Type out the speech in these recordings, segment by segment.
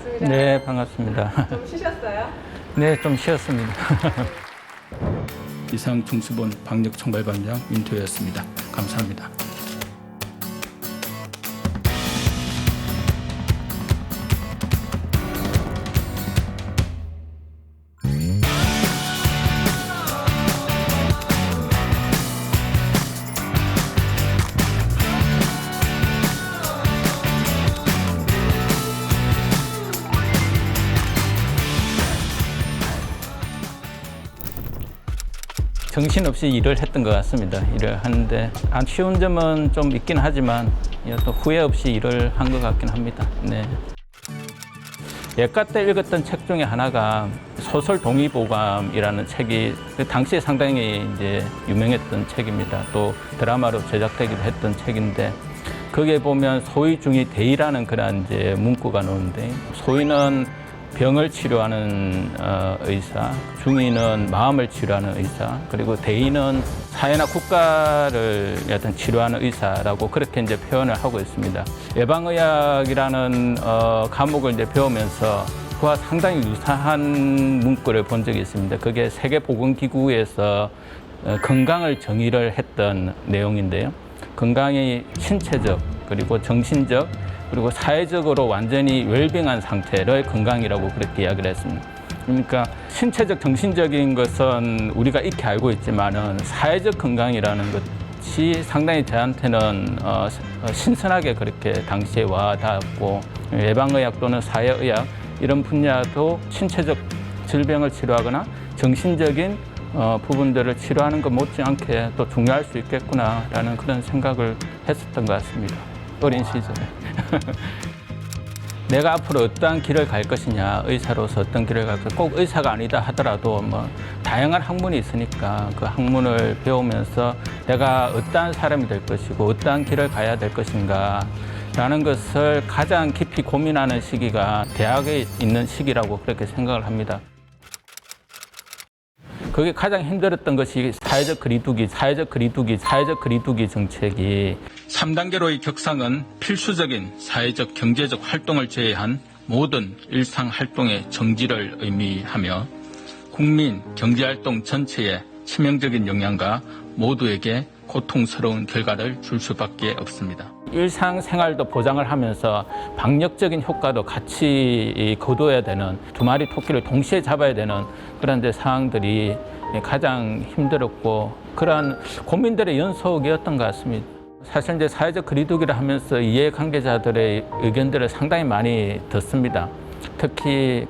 반갑습니다. 네, 반갑습니다. 좀 쉬셨어요? 네, 좀 쉬었습니다. 이상 중수본 방역총괄반장 윤토였습니다. 감사합니다. 정신없이 일을 했던 것 같습니다. 일을 하는데 안 쉬운 점은 좀 있긴 하지만 또 후회 없이 일을 한 것 같긴 합니다. 네. 예과 때 읽었던 책 중에 하나가 소설 동의보감이라는 책이 당시에 상당히 이제 유명했던 책입니다. 또 드라마로 제작되기도 했던 책인데 거기에 보면 소위 중이 대의라는 그런 이제 문구가 나오는데 소위는 병을 치료하는 의사, 중의는 마음을 치료하는 의사, 그리고 대의는 사회나 국가를 어떤 치료하는 의사라고 그렇게 이제 표현을 하고 있습니다. 예방의학이라는 과목을 이제 배우면서 그와 상당히 유사한 문구를 본 적이 있습니다. 그게 세계보건기구에서 건강을 정의를 했던 내용인데요. 건강이 신체적, 그리고 정신적, 그리고 사회적으로 완전히 웰빙한 상태를 건강이라고 그렇게 이야기를 했습니다. 그러니까 신체적, 정신적인 것은 우리가 익히 알고 있지만은 사회적 건강이라는 것이 상당히 저한테는 신선하게 그렇게 당시에 와 닿았고 예방의학 또는 사회의학 이런 분야도 신체적 질병을 치료하거나 정신적인 부분들을 치료하는 것 못지않게 또 중요할 수 있겠구나라는 그런 생각을 했었던 것 같습니다. 어린 시절에. 내가 앞으로 어떠한 길을 갈 것이냐, 의사로서 어떤 길을 갈 것이냐, 꼭 의사가 아니다 하더라도 뭐 다양한 학문이 있으니까 그 학문을 배우면서 내가 어떠한 사람이 될 것이고 어떠한 길을 가야 될 것인가 라는 것을 가장 깊이 고민하는 시기가 대학에 있는 시기라고 그렇게 생각을 합니다. 그게 가장 힘들었던 것이 사회적 거리두기 정책이 3단계로의 격상은 필수적인 사회적 경제적 활동을 제외한 모든 일상 활동의 정지를 의미하며 국민 경제활동 전체에 치명적인 영향과 모두에게 고통스러운 결과를 줄 수밖에 없습니다. 일상생활도 보장을 하면서 방역적인 효과도 같이 거둬야 되는 두 마리 토끼를 동시에 잡아야 되는 그런 상황들이 가장 힘들었고 그러한 고민들의 연속이었던 것 같습니다. 사실 이제 사회적 거리두기를 하면서 이해관계자들의 의견들을 상당히 많이 듣습니다. 특히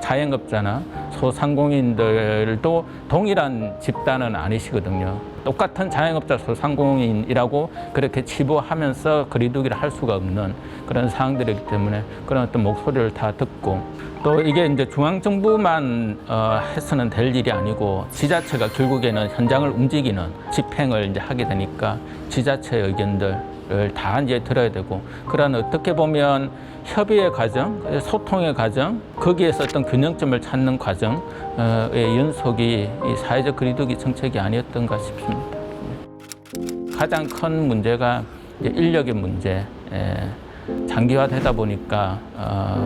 자영업자나 소상공인들도 동일한 집단은 아니시거든요. 똑같은 자영업자 소상공인이라고 그렇게 치부하면서 거리두기를 할 수가 없는 그런 상황들이기 때문에 그런 어떤 목소리를 다 듣고 또 이게 이제 중앙정부만 해서는 될 일이 아니고 지자체가 결국에는 현장을 움직이는 집행을 이제 하게 되니까 지자체의 의견들을 다 이제 들어야 되고 그런 어떻게 보면 협의의 과정, 소통의 과정, 거기에서 어떤 균형점을 찾는 과정의 연속이 이 사회적 거리두기 정책이 아니었던가 싶습니다. 가장 큰 문제가 이제 인력의 문제. 장기화되다 보니까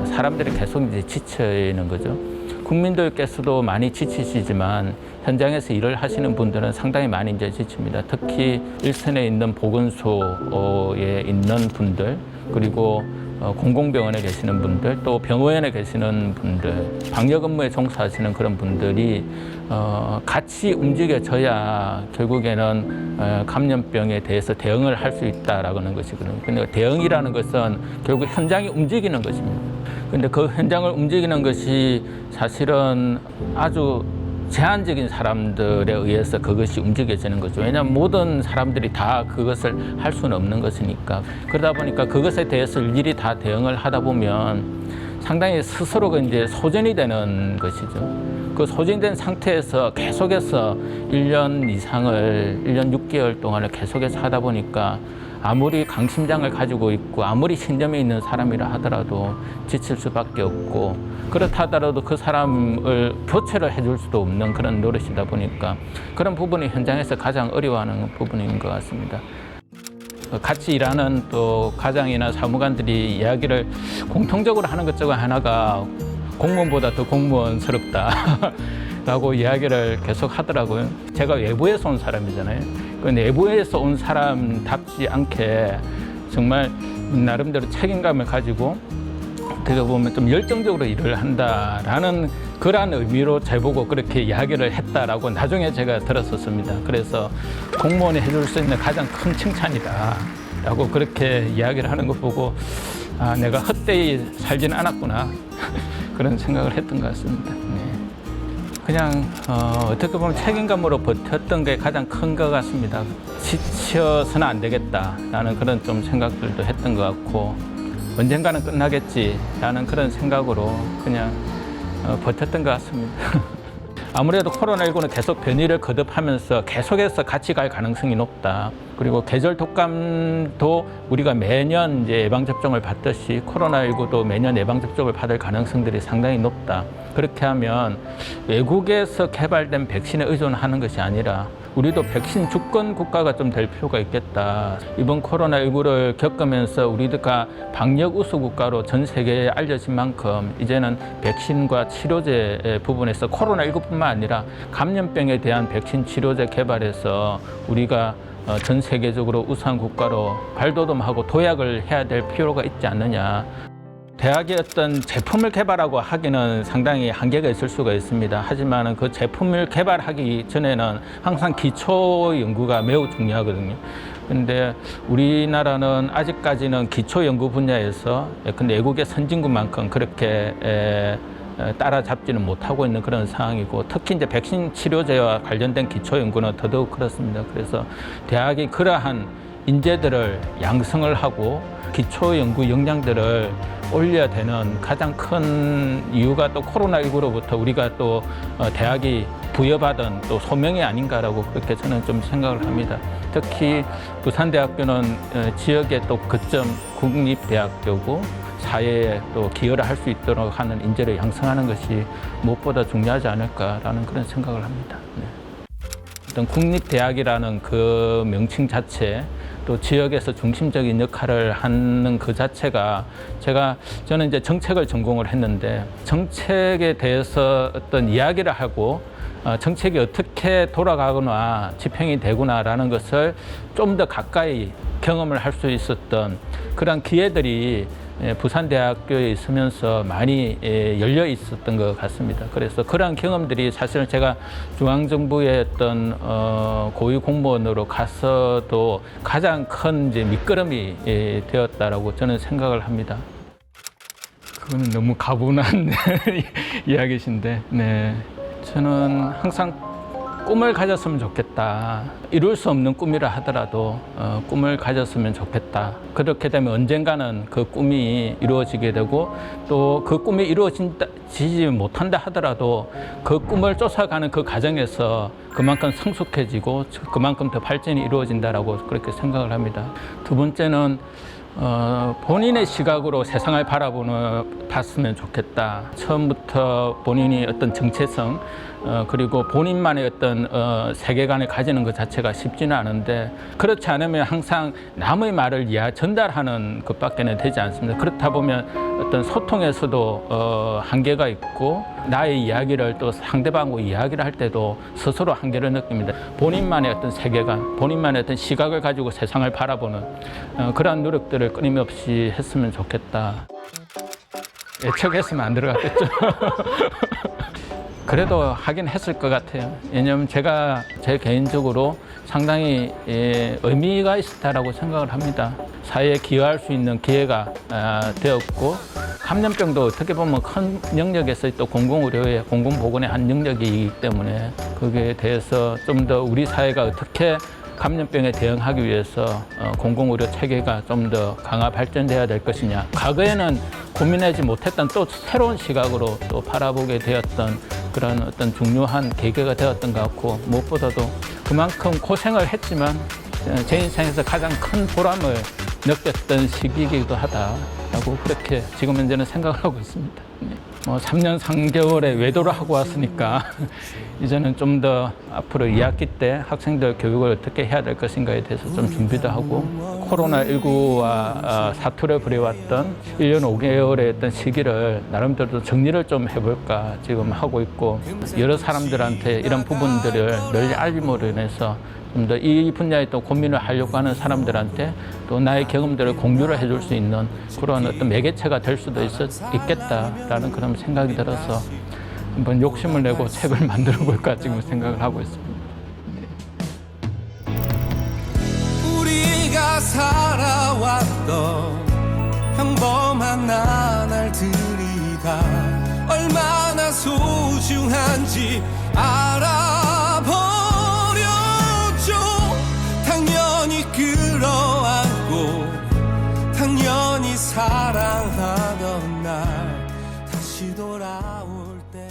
사람들이 계속 이제 지치는 거죠. 국민들께서도 많이 지치시지만 현장에서 일을 하시는 분들은 상당히 많이 이제 지칩니다. 특히 일선에 있는 보건소에 있는 분들 그리고 공공병원에 계시는 분들 또 병원에 계시는 분들 방역 업무에 종사하시는 그런 분들이 같이 움직여져야 결국에는 감염병에 대해서 대응을 할 수 있다라는 것이거든요. 근데 대응이라는 것은 결국 현장이 움직이는 것입니다. 근데 그 현장을 움직이는 것이 사실은 아주 제한적인 사람들에 의해서 그것이 움직여지는 거죠. 왜냐하면 모든 사람들이 다 그것을 할 수는 없는 것이니까. 그러다 보니까 그것에 대해서 일일이 다 대응을 하다 보면 상당히 스스로가 이제 소전이 되는 것이죠. 그 소진된 상태에서 계속해서 1년 이상을, 1년 6개월 동안을 계속해서 하다 보니까 아무리 강심장을 가지고 있고 아무리 신념이 있는 사람이라 하더라도 지칠 수밖에 없고 그렇다 하더라도 그 사람을 교체를 해줄 수도 없는 그런 노릇이다 보니까 그런 부분이 현장에서 가장 어려워하는 부분인 것 같습니다. 같이 일하는 또 과장이나 사무관들이 이야기를 공통적으로 하는 것 중 하나가 공무원보다 더 공무원스럽다 라고 이야기를 계속 하더라고요. 제가 외부에서 온 사람이잖아요. 그 내부에서 온 사람답지 않게 정말 나름대로 책임감을 가지고 어떻게 보면 좀 열정적으로 일을 한다라는 그러한 의미로 저보고 그렇게 이야기를 했다라고 나중에 제가 들었었습니다. 그래서 공무원이 해줄 수 있는 가장 큰 칭찬이다라고 그렇게 이야기를 하는 거 보고 아, 내가 헛되이 살지는 않았구나 그런 생각을 했던 것 같습니다. 네. 그냥 어떻게 보면 책임감으로 버텼던 게 가장 큰 것 같습니다. 지쳐서는 안 되겠다라는 그런 좀 생각들도 했던 것 같고 언젠가는 끝나겠지라는 그런 생각으로 그냥 버텼던 것 같습니다. 아무래도 코로나19는 계속 변이를 거듭하면서 계속해서 같이 갈 가능성이 높다. 그리고 계절 독감도 우리가 매년 이제 예방접종을 받듯이 코로나19도 매년 예방접종을 받을 가능성들이 상당히 높다. 그렇게 하면 외국에서 개발된 백신에 의존하는 것이 아니라 우리도 백신 주권 국가가 좀 될 필요가 있겠다. 이번 코로나19를 겪으면서 우리가 방역 우수 국가로 전 세계에 알려진 만큼 이제는 백신과 치료제 부분에서 코로나19뿐만 아니라 감염병에 대한 백신 치료제 개발해서 우리가 전 세계적으로 우수한 국가로 발돋움하고 도약을 해야 될 필요가 있지 않느냐. 대학이 어떤 제품을 개발하고 하기는 상당히 한계가 있을 수가 있습니다. 하지만 그 제품을 개발하기 전에는 항상 기초 연구가 매우 중요하거든요. 근데 우리나라는 아직까지는 기초 연구 분야에서 외국의 선진국만큼 그렇게 따라잡지는 못하고 있는 그런 상황이고, 특히 이제 백신 치료제와 관련된 기초 연구는 더더욱 그렇습니다. 그래서 대학이 그러한 인재들을 양성을 하고 기초 연구 역량들을 올려야 되는 가장 큰 이유가 또 코로나19로부터 우리가 또 대학이 부여받은 또 소명이 아닌가라고 그렇게 저는 좀 생각을 합니다. 특히 부산대학교는 지역의 또 거점 국립대학교고 사회에 또 기여를 할 수 있도록 하는 인재를 양성하는 것이 무엇보다 중요하지 않을까라는 그런 생각을 합니다. 네. 어떤 국립대학이라는 그 명칭 자체, 또 지역에서 중심적인 역할을 하는 그 자체가 저는 이제 정책을 전공을 했는데 정책에 대해서 어떤 이야기를 하고 정책이 어떻게 돌아가거나 집행이 되구나라는 것을 좀 더 가까이 경험을 할 수 있었던 그런 기회들이 부산대학교에 있으면서 많이 열려 있었던 것 같습니다. 그래서 그러한 경험들이 사실은 제가 중앙정부의 어떤 고위 공무원으로 가서도 가장 큰 이제 밑거름이 되었다라고 저는 생각을 합니다. 그거는 너무 가분한 이야기신데, 네. 저는 항상 꿈을 가졌으면 좋겠다. 이룰 수 없는 꿈이라 하더라도 꿈을 가졌으면 좋겠다. 그렇게 되면 언젠가는 그 꿈이 이루어지게 되고, 또 그 꿈이 이루어지지 못한다 하더라도 그 꿈을 쫓아가는 그 과정에서 그만큼 성숙해지고 그만큼 더 발전이 이루어진다라고 그렇게 생각을 합니다. 두 번째는 본인의 시각으로 세상을 봤으면 좋겠다. 처음부터 본인이 어떤 정체성, 그리고 본인만의 어떤 세계관을 가지는 것 자체가 쉽지는 않은데, 그렇지 않으면 항상 남의 말을 전달하는 것밖에는 되지 않습니다. 그렇다 보면 어떤 소통에서도 한계가 있고, 나의 이야기를 또 상대방과 이야기를 할 때도 스스로 한계를 느낍니다. 본인만의 어떤 세계관, 본인만의 어떤 시각을 가지고 세상을 바라보는 그러한 노력들을 끊임없이 했으면 좋겠다. 예측했으면 안 들어갔겠죠. 그래도 하긴 했을 것 같아요. 왜냐하면 제가 제 개인적으로 상당히 의미가 있었다라고 생각을 합니다. 사회에 기여할 수 있는 기회가 되었고, 감염병도 어떻게 보면 큰 영역에서 또 공공의료의 공공보건의 한 영역이기 때문에 거기에 대해서 좀 더 우리 사회가 어떻게 감염병에 대응하기 위해서 공공의료 체계가 좀 더 강화 발전돼야 될 것이냐. 과거에는 고민하지 못했던 또 새로운 시각으로 또 바라보게 되었던 그런 어떤 중요한 계기가 되었던 것 같고, 무엇보다도 그만큼 고생을 했지만 제 인생에서 가장 큰 보람을 느꼈던 시기이기도 하다라고 그렇게 지금 현재는 생각을 하고 있습니다. 3년 3개월에 외도를 하고 왔으니까 이제는 좀 더 앞으로 2학기 때 학생들 교육을 어떻게 해야 될 것인가에 대해서 좀 준비도 하고 코로나19와 사투를 벌여왔던 1년 5개월의 어떤 시기를 나름대로 정리를 좀 해볼까 지금 하고 있고, 여러 사람들한테 이런 부분들을 널리 알림으로 인해서 좀 더 이 분야에 또 고민을 하려고 하는 사람들한테 또 나의 경험들을 공유를 해줄 수 있는 그런 어떤 매개체가 될 수도 있겠다라는 그런 생각이 들어서 한번 욕심을 내고 책을 만들어 볼까 지금 생각을 하고 있습니다. 우리가 살아왔던 평범한 나날들이 다 얼마나 소중한지 알아버렸죠. 당연히 끌어안고 당연히 사랑하던 날 다시 돌아올 때